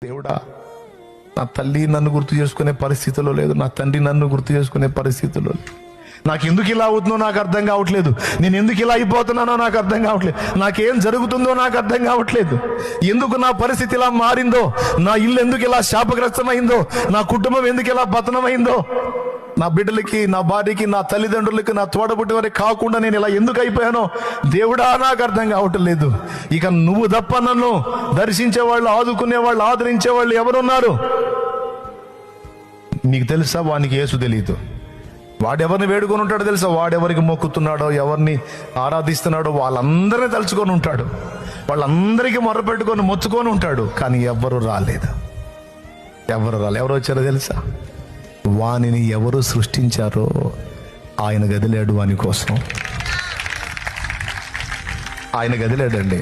దేవుడా, నా తల్లి నన్ను గుర్తు చేసుకునే పరిస్థితిలో లేదు, నా తండ్రి నన్ను గుర్తు చేసుకునే పరిస్థితిలో లేదు. నాకు ఎందుకు ఇలా అవుతుందో నాకు అర్థం కావట్లేదు, నేను ఎందుకు ఇలా అయిపోతున్నానో నాకు అర్థం కావట్లేదు, నాకేం జరుగుతుందో నాకు అర్థం కావట్లేదు, ఎందుకు నా పరిస్థితి ఇలా మారిందో, నా ఇల్లు ఎందుకు ఇలా శాపగ్రస్తమైందో, నా కుటుంబం ఎందుకు ఇలా పతనమైందో, నా బిడ్డలకి, నా భార్యకి, నా తల్లిదండ్రులకి, నా తోడబుట్టి వారికి కాకుండా నేను ఇలా ఎందుకు అయిపోయానో దేవుడా నాకు అర్థం కావట్లేదు. ఇక నువ్వు తప్ప నన్ను దర్శించేవాళ్ళు, ఆదుకునేవాళ్ళు, ఆదరించేవాళ్ళు ఎవరున్నారు? నీకు తెలుసా? వానికి యేసు తెలియదు. వాడెవరిని వేడుకొని ఉంటాడో తెలుసా? వాడెవరికి మొక్కుతున్నాడో, ఎవరిని ఆరాధిస్తున్నాడో వాళ్ళందరినీ తలుచుకొని ఉంటాడు, వాళ్ళందరికీ మొర్రపెట్టుకొని మొత్తుకొని ఉంటాడు. కానీ ఎవరు రాలేదు. ఎవరు వచ్చారో తెలుసా? వానిని ఎవరు సృష్టించారో ఆయన గదిలాడు వాని కోసం. ఆయన గదిలాడండి.